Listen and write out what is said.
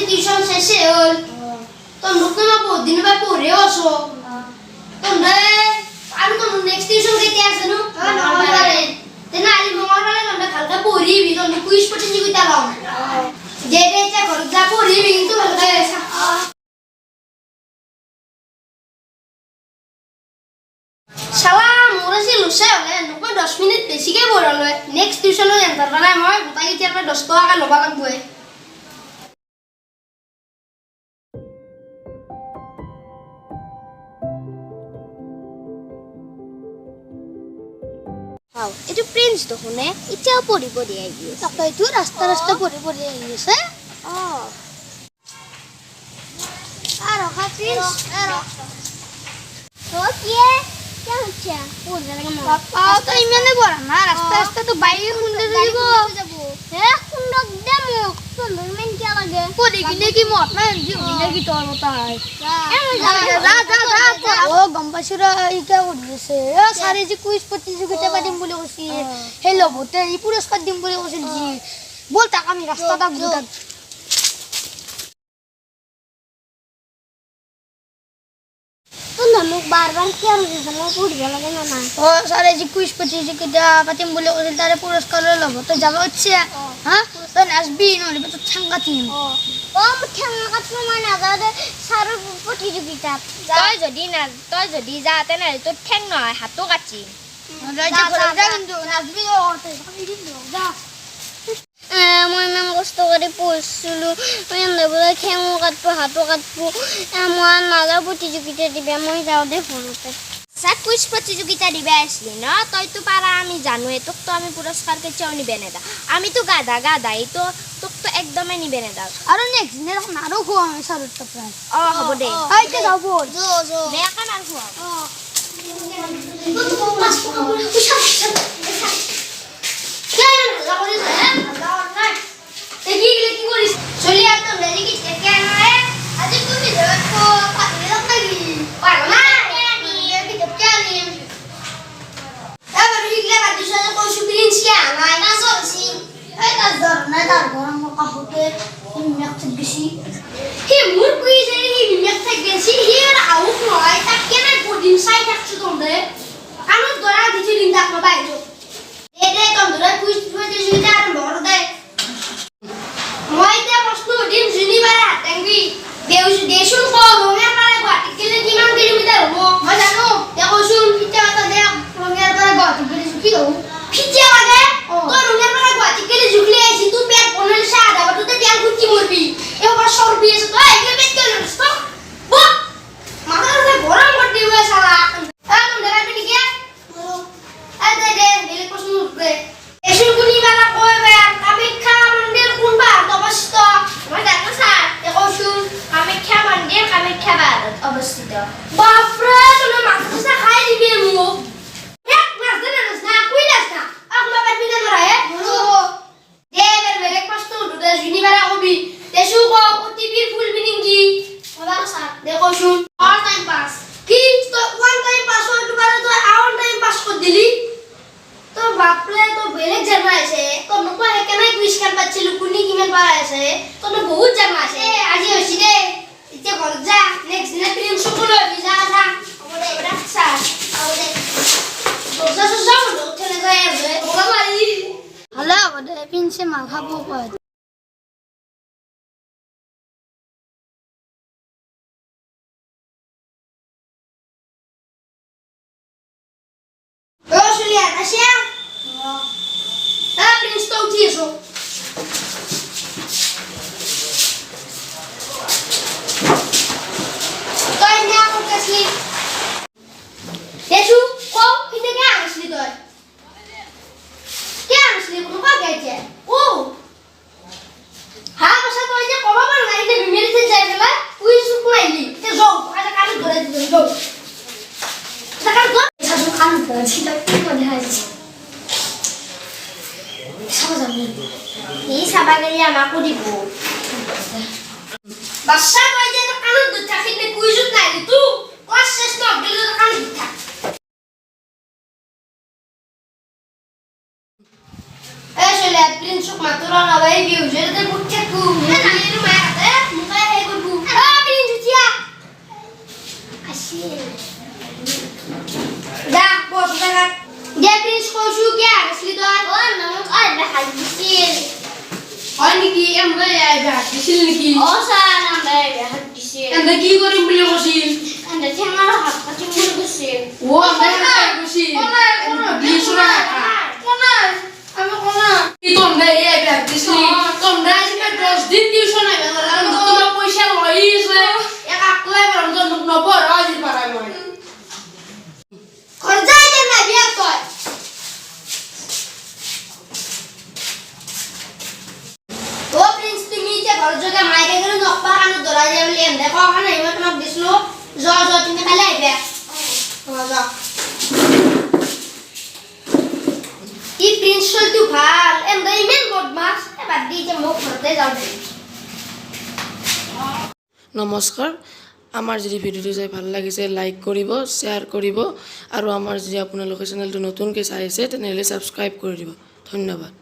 Tuition শেষে হল তোমরা তো না বহুত দিন বাই পড়ে আসো তোমরা আমি তো নেক্সট টিউশন দিতে আসনো মঙ্গলবারে তেনা আলি মঙ্গলবারে তোমরা কালকে পড়িবি তোমরা কুইজ প্রতিযোগিতা লাও যে যে ঘর যা পড়িবি কিন্তু ভালো করে শালা মোরে সে লুসে হলে নকো 10 মিনিট বেশিকে পড়ালো নেক্সট টিউশন এন্টার বানাই মই গোটাই কি আর 10 টাকা লবা লাগবে এটা প্রিন্স দোকানে ইচ্ছাও পড়ি পড়ি আই গিয়েছে তাকে তো রাস্তা রাস্তা পড়ে পড়ে আই গিয়েছে আর হ্যাঁ প্রিন্স আর তো কি কেন হচ্ছে পড়ে লাগে মা বাবা তো ইমেনে বড় না রাস্তা রাস্তা তো বাইরে কুন্ডে যাব হ্যাঁ কুন্ডক দেমো সুন্দর মেন কি লাগে পড়ে গিলে কি মত না দিলে কি তোর মত হয় ও গম্বাসুরা ইকা উঠছে সারে যে কুইজ প্রতিযোগিতা পাটিম বলে কইছি হেলো বতে এই পুরস্কার দিম বলে কইছিল জি বল টাকা আমি রাস্তাটা ঘুরতাম তো নমুক বারবার কি আর হচ্ছে না পড়বে লাগে না না ও সারে যে কুইজ প্রতিযোগিতা পাটিম বলে কইছিল তারে পুরস্কার লব তো যাবা হচ্ছে হ্যাঁ তো আসবি নলে তো সাংঘাতিক ও ঠেঙ্গা কাট মানে আদাতে সার প্রতিযোগিতা তই যদি যাতে না তো ঠেং নয় হাতও কাটি মই ইমান কষ্ট কৰি পঢ়িছিলোঁ বোলে ঠেঙো কাটব হাতো কাটব মই নাযাওঁ প্ৰতিযোগিতা দিবে মই যাওঁ দে সৰুতে কুইজ প্রতিযোগিতা দিবে আসলি না তই তো পারা আমি জানোই তোক তো আমি পুরস্কার কেউ নিবে না আমি তো গাদাই তো তোক তো একদমই নিবে না আৰু নেক্সট দিন এৰকম আৰো খোয়া আমি সাৰুৰ তো প্ৰায় হ'ব দে আইতে যাব বেয়া কাম আৰ খোৱা পিনছে মা খাবো কয় ও শুলিয়া আসিয়া প্রিন্স তো উঠিয়েছো তাই না করতেছি দেখু কো কিতে কে আসলি তুই কে আসলি কোন কা গেছে ও হ্যাঁ বসা তো এই যে কবা বার না এটা বিমেরিতে যাই ফেলা তুই সুক নাইলি তে যাও আজ কাল ধরে দিবি যাও সকাল তো সাজু খান করেছি তো কি মনে হয়েছে সাজু এই সাবাগেলি আমাকে দিব বাচ্চা কই যে কানে দুধ থাকি নে কুইজুত নাই তু ক্লাস শেষ না গেলে কানে দুধ থাক এসলে প্রিন্স মাতুরা না ভাই বিউ যেতে বুঝছে কু না এর মাতে মুখে হে করবু প্রিন্স উঠিয়া আসি যা বস দেখা যে প্রিন্স কইছু কি আসলি তো ও নমক আর দেখা দিছিল অনি কি এমবে আইবা দিছিল নাকি ও স্যার আমরা দেখা দিছিল এন্ড কি করিম বলি কইছিল এন্ড ঠেঙ্গার হাত কাটি মুড় গছিল ও আমরা কইছিল দিছরা কোনা আমি কোনা কি তোমরা এই আইবা দিছিল তোমরা আজকে 10 দিন টিউশন আইবা আর তোমার পয়সা লইছে এক আকলা বরং তো নবর আজি পারাই মই খরচা যে না বিয়া কর ও প্রিন্স তুমি যে ঘর জগা মাইরে গেলে নপা কানে ধরা যায় বলি এম দেখো কানে এমন তোমাক দিছলো জ তুমি খালি আইবা যা কি প্রিন্স চল তুই ভাল এম দই মেন বদমাস এবার দি যে মোক ঘরতে যাও দে নমস্কাৰ আমাৰ যদি ভিডিঅ'টো চাই ভাল লাগিছে লাইক কৰিব শ্বেয়াৰ কৰিব আৰু আমাৰ যদি আপোনালোকে চেনেলটো নতুনকৈ চাই আছে তেনেহ'লে ছাবস্ক্ৰাইব কৰি দিব ধন্যবাদ।